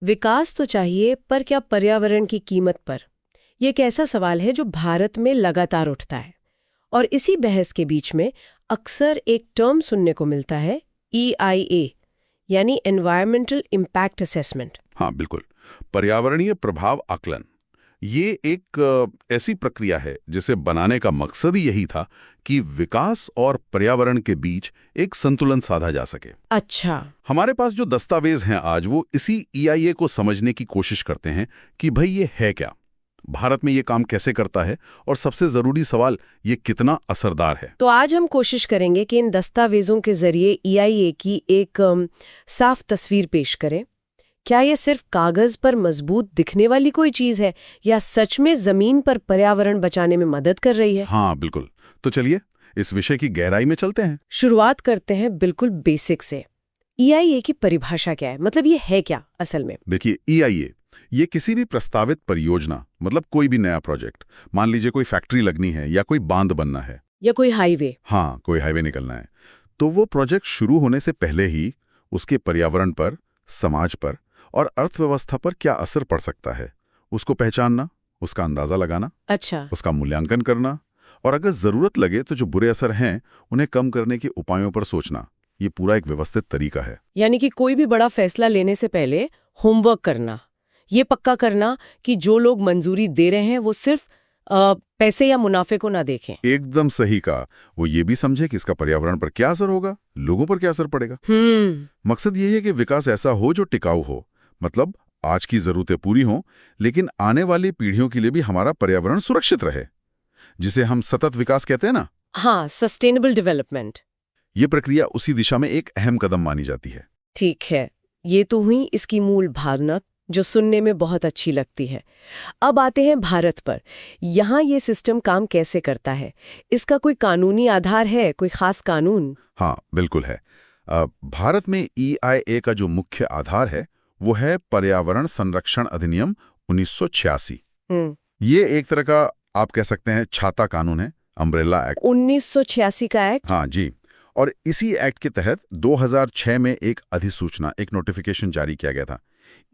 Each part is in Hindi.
विकास तो चाहिए, पर क्या पर्यावरण की कीमत पर? ये एक ऐसा सवाल है जो भारत में लगातार उठता है। और इसी बहस के बीच में अक्सर एक टर्म सुनने को मिलता है, EIA, यानी एनवायरमेंटल इम्पैक्ट असेसमेंट। हाँ बिल्कुल। पर्यावरणीय प्रभाव आकलन ये एक ऐसी प्रक्रिया है जिसे बनाने का मकसद ही यही था कि विकास और पर्यावरण के बीच एक संतुलन साधा जा सके। अच्छा। हमारे पास जो दस्तावेज हैं आज वो इसी EIA को समझने की कोशिश करते हैं कि भाई ये है क्या, भारत में ये काम कैसे करता है, और सबसे जरूरी सवाल, ये कितना असरदार है। तो आज हम कोशिश करेंगे कि इन दस्तावेजों के जरिए EIA की एक साफ तस्वीर पेश करें। क्या ये सिर्फ कागज पर मजबूत दिखने वाली कोई चीज है, या सच में जमीन पर पर्यावरण बचाने में मदद कर रही है? हाँ बिल्कुल। तो चलिए इस विषय की गहराई में चलते हैं। शुरुआत करते हैं बिल्कुल बेसिक से। EIA की परिभाषा क्या है, मतलब ये है क्या असल में? देखिए, EIA ये किसी भी प्रस्तावित परियोजना, मतलब कोई भी नया प्रोजेक्ट, मान लीजिए कोई फैक्ट्री लगनी है या कोई बांध बनना है या कोई हाईवे। हाँ, कोई हाईवे निकलना है, तो वो प्रोजेक्ट शुरू होने से पहले ही उसके पर्यावरण पर, समाज पर और अर्थव्यवस्था पर क्या असर पड़ सकता है, उसको पहचानना, उसका अंदाजा लगाना, अच्छा। उसका मूल्यांकन करना, और अगर जरूरत लगे तो जो बुरे असर हैं उन्हें कम करने के उपायों पर सोचना, ये पूरा एक व्यवस्थित तरीका है। यानी कि कोई भी बड़ा फैसला लेने से पहले होमवर्क करना, ये पक्का करना कि जो लोग मंजूरी दे रहे हैं वो सिर्फ पैसे या मुनाफे को ना देखें। एकदम सही कहा। वो ये भी समझे कि इसका पर्यावरण पर क्या असर होगा, लोगों पर क्या असर पड़ेगा। मकसद यही है कि विकास ऐसा हो जो टिकाऊ हो, मतलब आज की जरूरतें पूरी हों, लेकिन आने वाली पीढ़ियों के लिए भी हमारा पर्यावरण सुरक्षित रहे, जिसे हम सतत विकास कहते हैं ना। हाँ, सस्टेनेबल डेवलपमेंट। ये प्रक्रिया उसी दिशा में एक अहम कदम मानी जाती है। ठीक है, ये तो हुई इसकी मूल भावना, जो सुनने में बहुत अच्छी लगती है। अब आते हैं भारत पर। यहाँ ये सिस्टम काम कैसे करता है? इसका कोई कानूनी आधार है, कोई खास कानून? हाँ बिल्कुल है। भारत में EIA का जो मुख्य आधार है वो है पर्यावरण संरक्षण अधिनियम 1986। ये एक तरह का, आप कह सकते हैं, छाता कानून है, अम्ब्रेला एक्ट। 1986 का एक्ट? हाँ जी। और इसी एक्ट के तहत 2006 में एक अधिसूचना, एक नोटिफिकेशन जारी किया गया था,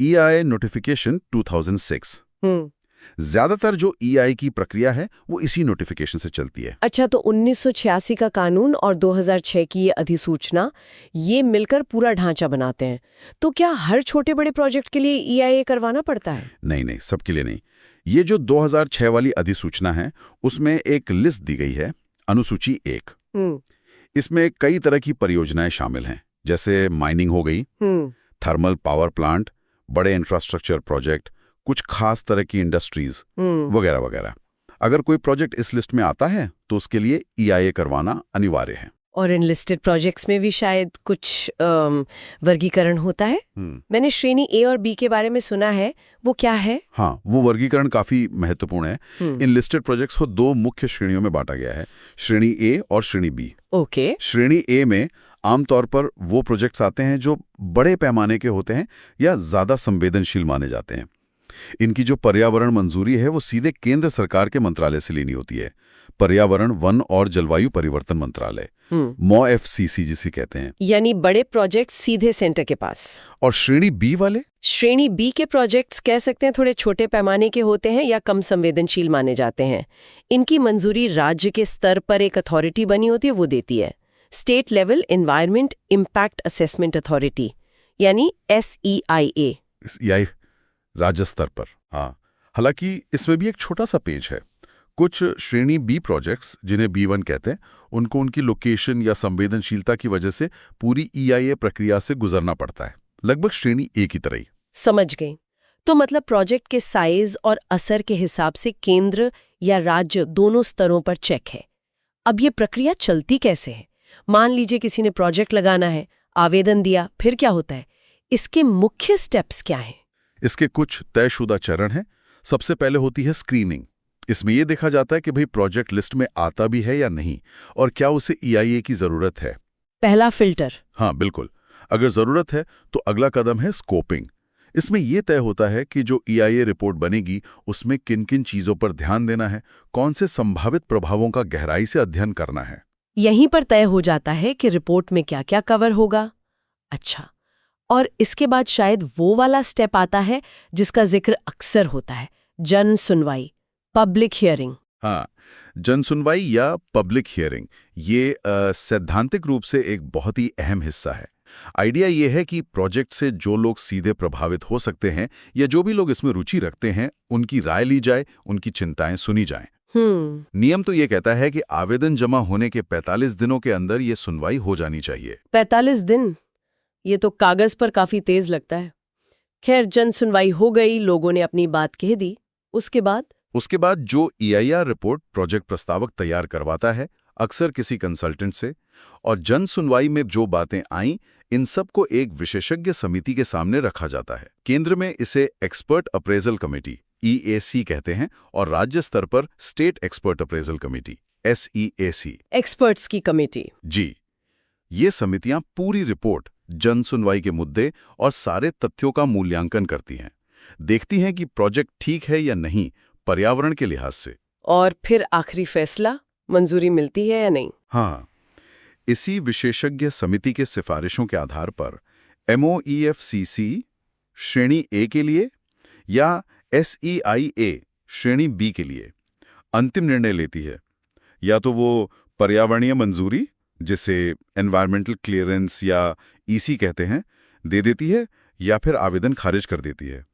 EIA नोटिफिकेशन 2006। ज्यादातर जो EIA की प्रक्रिया है वो इसी नोटिफिकेशन से चलती है। अच्छा, तो 1986 का कानून और 2006 की ये अधिसूचना, ये मिलकर पूरा ढांचा बनाते हैं। तो क्या हर छोटे बड़े प्रोजेक्ट के लिए EIA करवाना पड़ता है? नहीं नहीं, सबके लिए नहीं। ये जो 2006 वाली अधिसूचना है उसमें एक लिस्ट दी गई है, अनुसूची 1। इसमें कई तरह की परियोजनाएं शामिल हैं, जैसे माइनिंग हो गई, थर्मल पावर प्लांट, बड़े इंफ्रास्ट्रक्चर प्रोजेक्ट, कुछ खास तरह की इंडस्ट्रीज वगैरह वगैरह। अगर कोई प्रोजेक्ट इस लिस्ट में आता है तो उसके लिए EIA करवाना अनिवार्य है। और इन लिस्टेड प्रोजेक्ट्स में भी शायद कुछ वर्गीकरण होता है। मैंने श्रेणी A और B के बारे में सुना है, वो क्या है? हाँ, वो वर्गीकरण काफी महत्वपूर्ण है। इन लिस्टेड प्रोजेक्ट्स को 2 मुख्य श्रेणियों में बांटा गया है, श्रेणी A और श्रेणी B। ओके। श्रेणी A में आमतौर पर वो प्रोजेक्ट्स आते हैं जो बड़े पैमाने के होते हैं या ज्यादा संवेदनशील माने जाते हैं। इनकी जो पर्यावरण मंजूरी है वो सीधे केंद्र सरकार के मंत्रालय से लेनी होती है, पर्यावरण, वन और जलवायु परिवर्तन मंत्रालय, MoFCC जिसे कहते हैं। यानी बड़े प्रोजेक्ट सीधे सेंटर के पास। और श्रेणी B वाले? श्रेणी B के प्रोजेक्ट्स कह सकते हैं थोड़े छोटे पैमाने के होते हैं या कम संवेदनशील माने जाते हैं। इनकी मंजूरी राज्य के स्तर पर एक अथॉरिटी बनी होती है, वो देती है, state level environment impact assessment authority, यानी SEIA। राज्य स्तर पर। हाँ, हालांकि इसमें भी एक छोटा सा पेज है। कुछ श्रेणी B प्रोजेक्ट्स, जिन्हें B1 कहते हैं, उनको उनकी लोकेशन या संवेदनशीलता की वजह से पूरी EIA प्रक्रिया से गुजरना पड़ता है, लगभग श्रेणी A की तरह ही। समझ गई। तो मतलब प्रोजेक्ट के साइज और असर के हिसाब से केंद्र या राज्य दोनों स्तरों पर चेक है। अब ये प्रक्रिया चलती कैसे है? मान लीजिए किसी ने प्रोजेक्ट लगाना है, आवेदन दिया, फिर क्या होता है? इसके मुख्य स्टेप्स क्या हैं? इसके कुछ तयशुदा चरण हैं। सबसे पहले होती है स्क्रीनिंग। इसमें यह देखा जाता है कि भाई प्रोजेक्ट लिस्ट में आता भी है या नहीं, और क्या उसे EIA की जरूरत है। पहला फिल्टर। हाँ बिल्कुल। अगर जरूरत है तो अगला कदम है स्कोपिंग। इसमें यह तय होता है कि जो EIA रिपोर्ट बनेगी उसमें किन किन चीजों पर ध्यान देना है, कौन से संभावित प्रभावों का गहराई से अध्ययन करना है। यहीं पर तय हो जाता है कि रिपोर्ट में क्या क्या कवर होगा। अच्छा, और इसके बाद शायद वो वाला स्टेप आता है जिसका जिक्र अक्सर होता है, जन सुनवाई, पब्लिक हियरिंग। हाँ, जन सुनवाई या पब्लिक हियरिंग ये सैद्धांतिक रूप से एक बहुत ही अहम हिस्सा है। आइडिया ये है कि प्रोजेक्ट से जो लोग सीधे प्रभावित हो सकते हैं या जो भी लोग इसमें रुचि रखते हैं, उनकी राय ली जाए, उनकी चिंताएं सुनी जाएं। नियम तो ये कहता है कि आवेदन जमा होने के 45 दिनों के अंदर ये सुनवाई हो जानी चाहिए। 45 दिन? ये तो कागज पर काफी तेज लगता है। खैर, जन सुनवाई हो गई, लोगों ने अपनी बात कह दी। उसके बाद जो EIR रिपोर्ट प्रोजेक्ट प्रस्तावक तैयार करवाता है, अक्सर किसी कंसल्टेंट से, और जन सुनवाई में जो बातें आईं, इन सब को एक विशेषज्ञ समिति के सामने रखा जाता है। केंद्र में इसे एक्सपर्ट अप्रेजल कमेटी EAC कहते हैं और राज्य स्तर पर state expert appraisal committee SEAC, experts की कमेटी। जी, ये समितियां पूरी रिपोर्ट, जन सुनवाई के मुद्दे और सारे तथ्यों का मूल्यांकन करती हैं, देखती हैं कि प्रोजेक्ट ठीक है या नहीं पर्यावरण के लिहाज से। और फिर आखिरी फैसला, मंजूरी मिलती है या नहीं। हाँ, इसी विशेषज्ञ समिति के सिफारिशों के आधार पर MOEFCC श्रेणी A के लिए या SEIA श्रेणी B के लिए अंतिम निर्णय लेती है। या तो वो पर्यावरणीय मंजूरी, जिसे एनवायरमेंटल क्लियरेंस या EC कहते हैं, दे देती है, या फिर आवेदन खारिज कर देती है।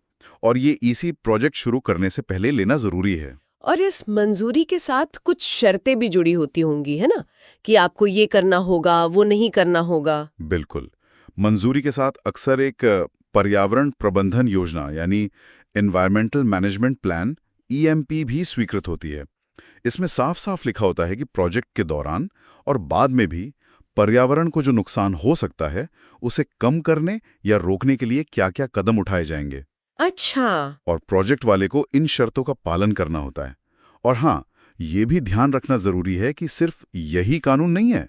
और ये EC प्रोजेक्ट शुरू करने से पहले लेना जरूरी है। और इस मंजूरी के साथ कुछ शर्तें भी जुड़ी होती होंगी, है ना, कि आपको ये करना होगा, वो नहीं करना होगा। बिल्कुल, मंजूरी के साथ अक्सर एक पर्यावरण प्रबंधन योजना यानी एनवायरमेंटल मैनेजमेंट प्लान EMP भी स्वीकृत होती है। इसमें साफ साफ लिखा होता है कि प्रोजेक्ट के दौरान और बाद में भी पर्यावरण को जो नुकसान हो सकता है, उसे कम करने या रोकने के लिए क्या-क्या कदम उठाए जाएंगे। अच्छा। और प्रोजेक्ट वाले को इन शर्तों का पालन करना होता है। और हाँ, ये भी ध्यान रखना जरूरी है कि सिर्फ यही कानून नहीं है।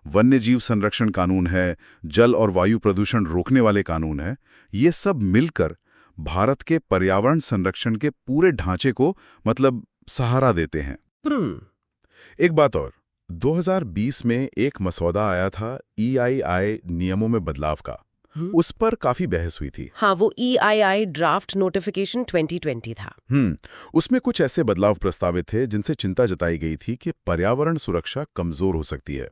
वन्य जीव संरक्षण कानून है, जल और वायु प्रदूषण रोकने वाले कानून है, ये सब मिलकर भारत के पर्यावरण संरक्षण के पूरे ढांचे को मतलब सहारा देते हैं। एक बात और, 2020 में एक मसौदा आया था EII नियमों में बदलाव का। उस पर काफी बहस हुई थी। हाँ, वो EII ड्राफ्ट नोटिफिकेशन 2020 था। उसमें कुछ ऐसे बदलाव प्रस्तावित थे जिनसे चिंता जताई गई थी कि पर्यावरण सुरक्षा कमजोर हो सकती है।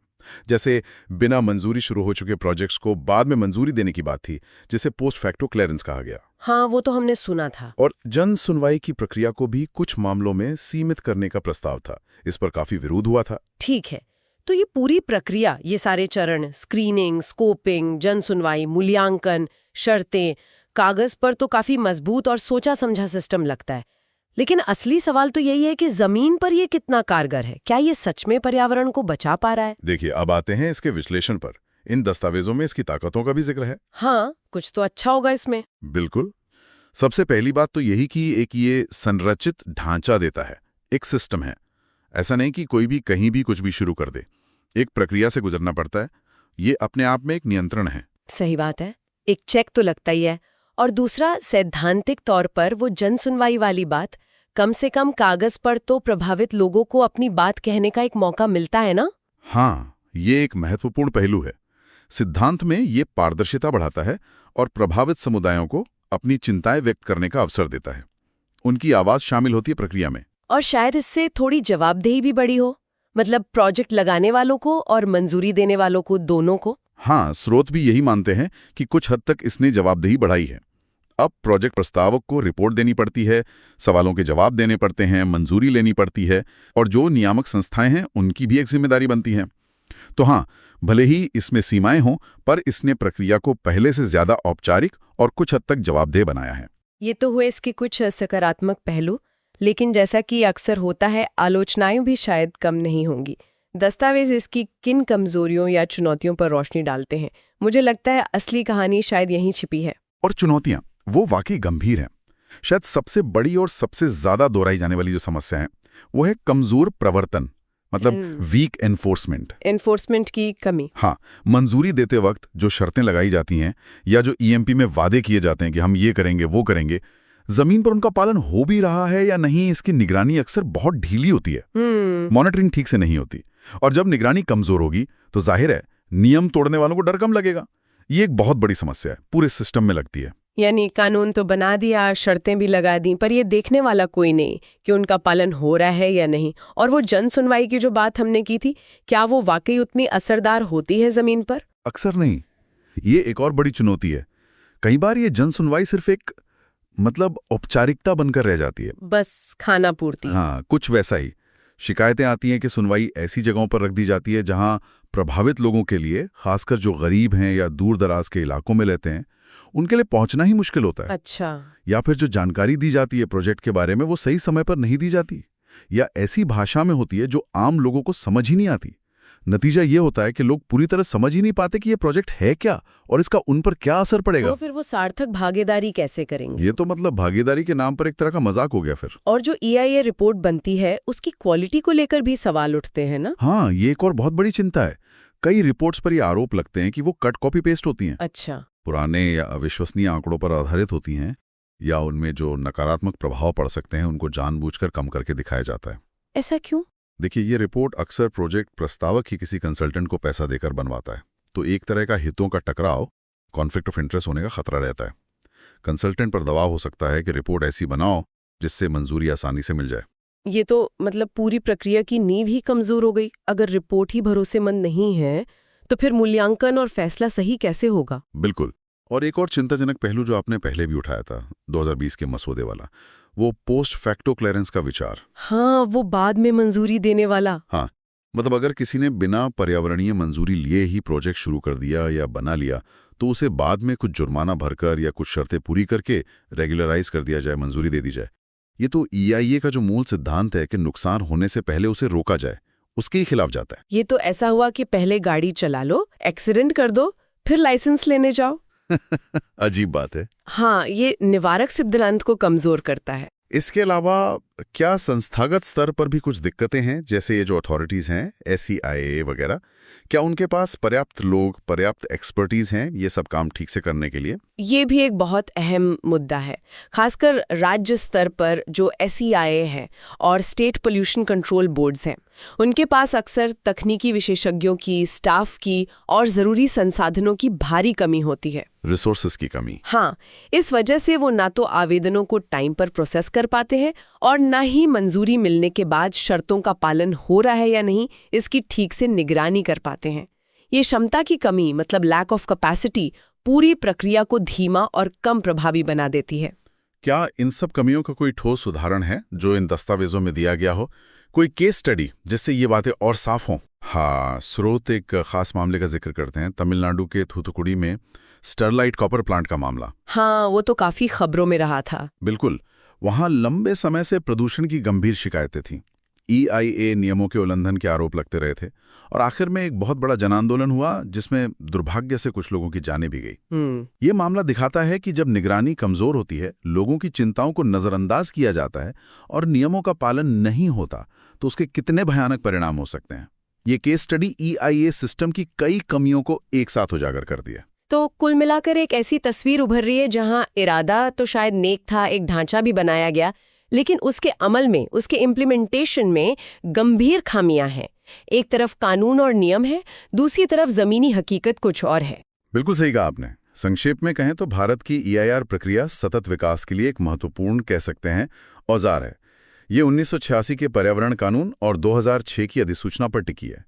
जैसे बिना मंजूरी शुरू हो चुके प्रोजेक्ट्स को बाद में मंजूरी देने की बात थी, जिसे पोस्ट फैक्टो क्लियरेंस कहा गया। हाँ, वो तो हमने सुना था। और जन सुनवाई की प्रक्रिया को भी कुछ मामलों में सीमित करने का प्रस्ताव था। इस पर काफी विरोध हुआ था। ठीक है, तो ये पूरी प्रक्रिया, ये सारे चरण, स्क्रीनिंग, स्कोपिंग, जन सुनवाई, मूल्यांकन, शर्तें, कागज पर तो काफी मजबूत और सोचा समझा सिस्टम लगता है। लेकिन असली सवाल तो यही है कि जमीन पर ये कितना कारगर है। क्या ये सच में पर्यावरण को बचा पा रहा है? देखिए, अब आते हैं इसके विश्लेषण पर। इन दस्तावेजों में इसकी ताकतों का भी जिक्र है। हाँ, कुछ तो अच्छा होगा इसमें। बिल्कुल। सबसे पहली बात तो यही कि एक ये संरचित ढांचा देता है, एक सिस्टम है। ऐसा नहीं कि कोई भी कहीं भी कुछ भी शुरू कर दे। एक प्रक्रिया से गुजरना पड़ता है। ये अपने आप में एक नियंत्रण है। सही बात है, एक चेक तो लगता ही है। और दूसरा, सैद्धांतिक तौर पर वो जन सुनवाई वाली बात, कम से कम कागज पर तो प्रभावित लोगों को अपनी बात कहने का एक मौका मिलता है ना? हाँ, ये एक महत्वपूर्ण पहलू है। सिद्धांत में ये पारदर्शिता बढ़ाता है और प्रभावित समुदायों को अपनी चिंताएं व्यक्त करने का अवसर देता है। उनकी आवाज शामिल होती है प्रक्रिया में। और शायद इससे थोड़ी जवाबदेही भी बढ़ी हो, मतलब प्रोजेक्ट लगाने वालों को और मंजूरी देने वालों को, दोनों को। हाँ, स्रोत भी यही मानते हैं कि कुछ हद तक इसने जवाबदेही बढ़ाई है। अब प्रोजेक्ट प्रस्तावक को रिपोर्ट देनी पड़ती है, सवालों के जवाब देने पड़ते हैं, मंजूरी लेनी पड़ती है, और जो नियामक संस्थाएं हैं उनकी भी एक जिम्मेदारी बनती है। तो हाँ, भले ही इसमें सीमाएं हों, पर इसने प्रक्रिया को पहले से ज्यादा औपचारिक और कुछ हद तक जवाबदेह बनाया है। ये तो हुए इसके कुछ सकारात्मक पहलू, लेकिन जैसा कि अक्सर होता है, आलोचनाएं भी शायद कम नहीं होंगी। दस्तावेज इसकी किन कमजोरियों या चुनौतियों पर रोशनी डालते हैं? मुझे लगता है असली कहानी शायद यहीं छिपी है। और चुनौतियां वो वाकई गंभीर हैं। शायद सबसे बड़ी और सबसे ज्यादा दोहराई जाने वाली जो समस्या है वो है कमजोर प्रवर्तन, मतलब वीक एनफोर्समेंट की कमी। हाँ, मंजूरी देते वक्त जो शर्तें लगाई जाती हैं या जो EMP में वादे किए जाते हैं कि हम ये करेंगे वो करेंगे, जमीन पर उनका पालन हो भी रहा है या नहीं, इसकी निगरानी अक्सर बहुत ढीली होती है। मॉनिटरिंग ठीक से नहीं होती। और जब निगरानी कमजोर होगी तो जाहिर है नियम तोड़ने वालों को डर कम लगेगा। ये एक बहुत बड़ी समस्या है, पूरे सिस्टम में लगती है। यानी कानून तो बना दिया, शर्तें भी लगा दी, पर ये देखने वाला कोई नहीं कि उनका पालन हो रहा है या नहीं। और वो जन सुनवाई की जो बात हमने की थी, क्या वो वाकई उतनी असरदार होती है जमीन पर? अक्सर नहीं। ये एक और बड़ी चुनौती है। कई बार ये जन सुनवाई सिर्फ एक औपचारिकता बनकर रह जाती है, बस खाना पूर्ति। हाँ, कुछ वैसा ही। शिकायतें आती हैं कि सुनवाई ऐसी जगहों पर रख दी जाती है जहां प्रभावित लोगों के लिए, खासकर जो गरीब हैं या दूर दराज के इलाकों में लेते हैं, उनके लिए पहुंचना ही मुश्किल होता है। अच्छा। या फिर जो जानकारी दी जाती है प्रोजेक्ट के बारे में, वो सही समय पर नहीं दी जाती, या ऐसी भाषा में होती है जो आम लोगों को समझ ही नहीं आती। नतीजा ये होता है कि लोग पूरी तरह समझ ही नहीं पाते कि ये प्रोजेक्ट है क्या और इसका उन पर क्या असर पड़ेगा। तो फिर वो सार्थक भागीदारी कैसे करेंगे? ये तो भागीदारी के नाम पर एक तरह का मजाक हो गया फिर। और जो EIA रिपोर्ट बनती है, उसकी क्वालिटी को लेकर भी सवाल उठते हैं ना? हाँ, ये एक और बहुत बड़ी चिंता है। कई रिपोर्ट्स पर ये आरोप लगते हैं कि वो कट कॉपी पेस्ट होती हैं। अच्छा। पुराने या अविश्वसनीय आंकड़ों पर आधारित होती हैं, या उनमें जो नकारात्मक प्रभाव पड़ सकते हैं उनको जानबूझकर कम करके दिखाया जाता है। ऐसा क्यों? देखिए, ये रिपोर्ट अक्सर प्रोजेक्ट प्रस्तावक ही किसी कंसल्टेंट को पैसा देकर बनवाता है, तो एक तरह का हितों का टकराव, कॉन्फ्लिक्ट ऑफ इंटरेस्ट होने का खतरा रहता है। कंसल्टेंट पर दबाव हो सकता है कि रिपोर्ट ऐसी बनाओ जिससे मंजूरी आसानी से मिल जाए। ये तो पूरी प्रक्रिया की नींव ही कमजोर हो गई। अगर रिपोर्ट ही भरोसेमंद नहीं है, तो फिर मूल्यांकन और फैसला सही कैसे होगा? बिल्कुल। और एक और चिंताजनक पहलू जो आपने पहले भी उठाया था, 2020 के मसौदे वाला, वो पोस्ट फैक्टो क्लियरेंस का विचार। हाँ, वो बाद में मंजूरी देने वाला। हाँ, अगर किसी ने बिना पर्यावरणीय मंजूरी लिए ही प्रोजेक्ट शुरू कर दिया या बना लिया, तो उसे बाद में कुछ जुर्माना भरकर या कुछ शर्तें पूरी करके रेगुलराइज कर दिया जाए, मंजूरी दे दी जाए। ये तो EIA का जो मूल सिद्धांत है कि नुकसान होने से पहले उसे रोका जाए, उसके ही खिलाफ जाता है। ये तो ऐसा हुआ कि पहले गाड़ी चला लो, एक्सीडेंट कर दो, फिर लाइसेंस लेने जाओ। अजीब बात है। हाँ, ये निवारक सिद्धांत को कमजोर करता है। इसके अलावा क्या संस्थागत स्तर पर भी कुछ दिक्कतें हैं? जैसे ये जो अथॉरिटीज हैं, SEIA वगैरह, क्या उनके पास पर्याप्त लोग, पर्याप्त एक्सपर्टीज हैं ये सब काम ठीक से करने के लिए? ये भी एक बहुत अहम मुद्दा है। खासकर राज्य स्तर पर जो SEIA है और स्टेट पोल्यूशन कंट्रोल बोर्ड्स हैं, उनके पास अक्सर तकनीकी विशेषज्ञों की, स्टाफ की और जरूरी संसाधनों की भारी कमी होती है। रिसोर्सेज की कमी। हाँ, इस वजह से वो ना तो आवेदनों को टाइम पर प्रोसेस कर पाते हैं और ना ही मंजूरी मिलने के बाद शर्तों का पालन हो रहा है या नहीं, इसकी ठीक से निगरानी कर पाते हैं। ये क्षमता की कमी, लैक ऑफ कैपेसिटी, पूरी प्रक्रिया को धीमा और कम प्रभावी बना देती है। क्या इन सब कमियों का कोई ठोस उदाहरण है जो इन दस्तावेजों में दिया गया हो? कोई केस स्टडी जिससे ये बातें और साफ हों? हाँ, स्रोत एक खास मामले का जिक्र करते हैं, तमिलनाडु के थूथुकुडी में स्टरलाइट कॉपर प्लांट का मामला। हाँ, वो तो काफी खबरों में रहा था। बिल्कुल। वहां लंबे समय से प्रदूषण की गंभीर शिकायतें थीं। EIA नियमों के उल्लंघन के आरोप लगते रहे थे और आखिर में एक बहुत बड़ा जन आंदोलन हुआ जिसमें दुर्भाग्य से कुछ लोगों की जानें भी गई। ये मामला दिखाता है कि जब निगरानी कमजोर होती है, लोगों की चिंताओं को नजरअंदाज किया जाता है और नियमों का पालन नहीं होता, तो उसके कितने भयानक परिणाम हो सकते हैं। ये केस स्टडी EIA सिस्टम की कई कमियों को एक साथ उजागर कर दिया। तो कुल मिलाकर एक ऐसी तस्वीर उभर रही है जहां इरादा तो शायद नेक था, एक ढांचा भी बनाया गया, लेकिन उसके अमल में, उसके इम्प्लीमेंटेशन में गंभीर खामियां हैं। एक तरफ कानून और नियम है, दूसरी तरफ जमीनी हकीकत कुछ और है। बिल्कुल सही कहा आपने। संक्षेप में कहें तो भारत की EIR प्रक्रिया सतत विकास के लिए एक महत्वपूर्ण, कह सकते हैं, औजार है। ये 1986 के पर्यावरण कानून और 2006 की अधिसूचना पर टिकी है,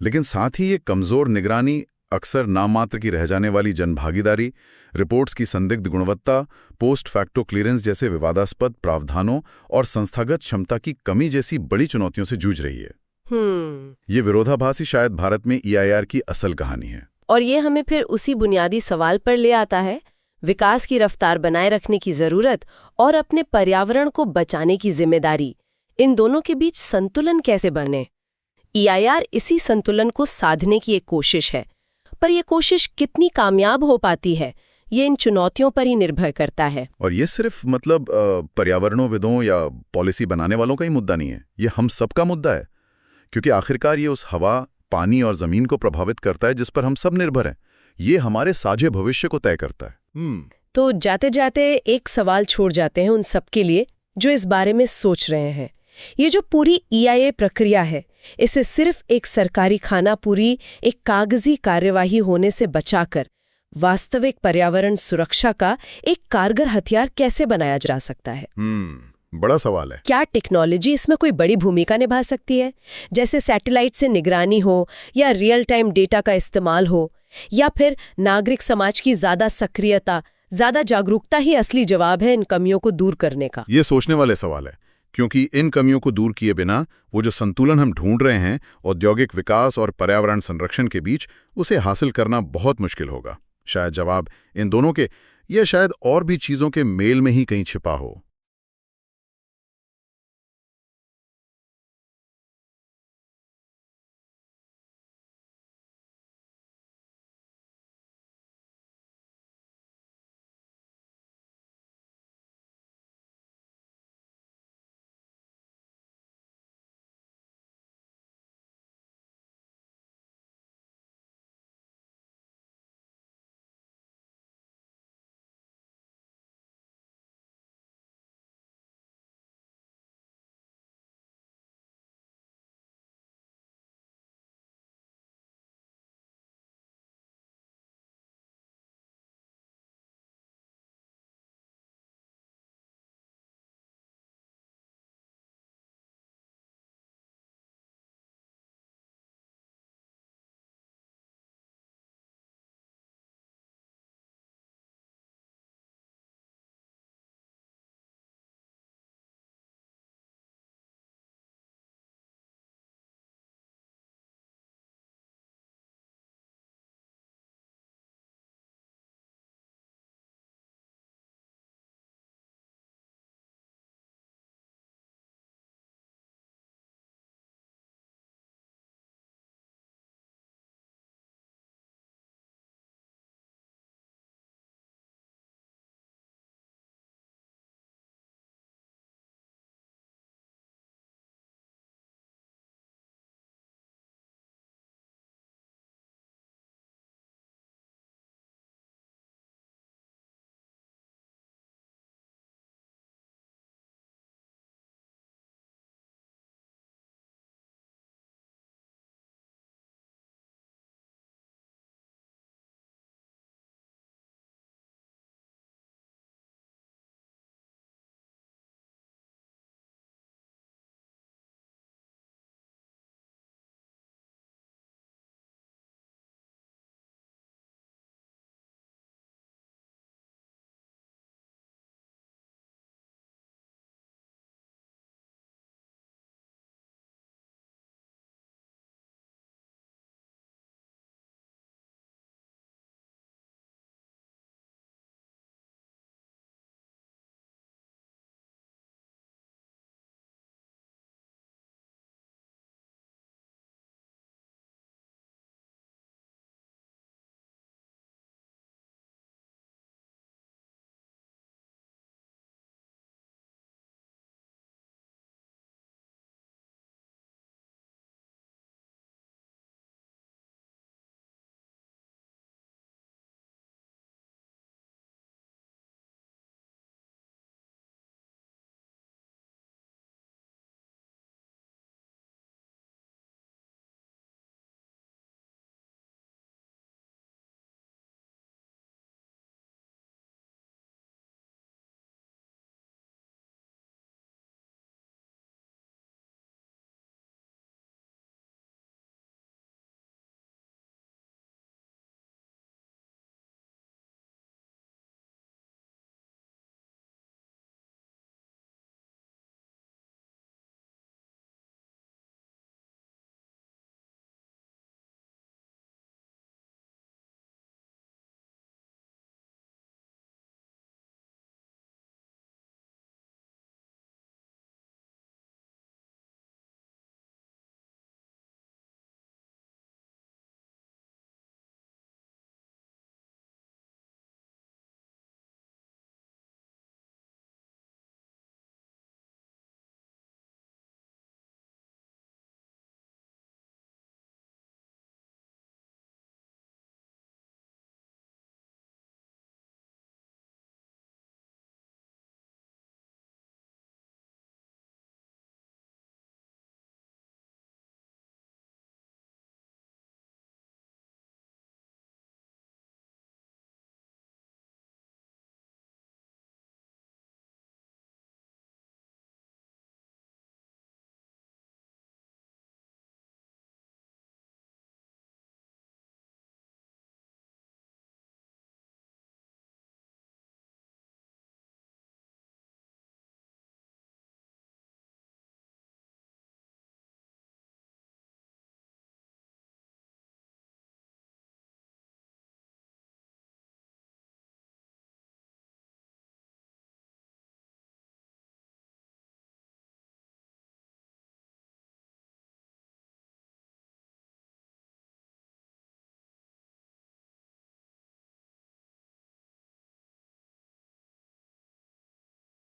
लेकिन साथ ही ये कमजोर निगरानी, अक्सर नाममात्र की रह जाने वाली जनभागीदारी, रिपोर्ट्स की संदिग्ध गुणवत्ता, पोस्ट फैक्टो क्लियरेंस जैसे विवादास्पद प्रावधानों और संस्थागत क्षमता की कमी जैसी बड़ी चुनौतियों से जूझ रही है। ये विरोधाभास ही शायद भारत में EIR की असल कहानी है। और ये हमें फिर उसी बुनियादी सवाल पर ले आता है, विकास की रफ्तार बनाए रखने की जरूरत और अपने पर्यावरण को बचाने की जिम्मेदारी, इन दोनों के बीच संतुलन कैसे बने? EIR इसी संतुलन को साधने की एक कोशिश है, पर यह कोशिश कितनी कामयाब हो पाती है, ये इन चुनौतियों पर ही निर्भर करता है। और ये सिर्फ पर्यावरणविदों या पॉलिसी बनाने वालों का ही मुद्दा नहीं है, ये हम सबका मुद्दा है, क्योंकि आखिरकार ये उस हवा, पानी और जमीन को प्रभावित करता है जिस पर हम सब निर्भर हैं। ये हमारे साझे भविष्य को तय करता है। तो जाते जाते एक सवाल छोड़ जाते हैं उन सबके लिए जो इस बारे में सोच रहे हैं। ये जो पूरी EIA प्रक्रिया है, इसे सिर्फ एक सरकारी खाना पूरी, एक कागजी कार्यवाही होने से बचाकर वास्तविक पर्यावरण सुरक्षा का एक कारगर हथियार कैसे बनाया जा सकता है? बड़ा सवाल है। क्या टेक्नोलॉजी इसमें कोई बड़ी भूमिका निभा सकती है, जैसे सैटेलाइट से निगरानी हो या रियल टाइम डेटा का इस्तेमाल हो, या फिर नागरिक समाज की ज्यादा सक्रियता, ज्यादा जागरूकता ही असली जवाब है इन कमियों को दूर करने का? ये सोचने वाले सवाल है, क्योंकि इन कमियों को दूर किए बिना वो जो संतुलन हम ढूंढ रहे हैं औद्योगिक विकास और पर्यावरण संरक्षण के बीच, उसे हासिल करना बहुत मुश्किल होगा। शायद जवाब इन दोनों के, या शायद और भी चीजों के मेल में ही कहीं छिपा हो।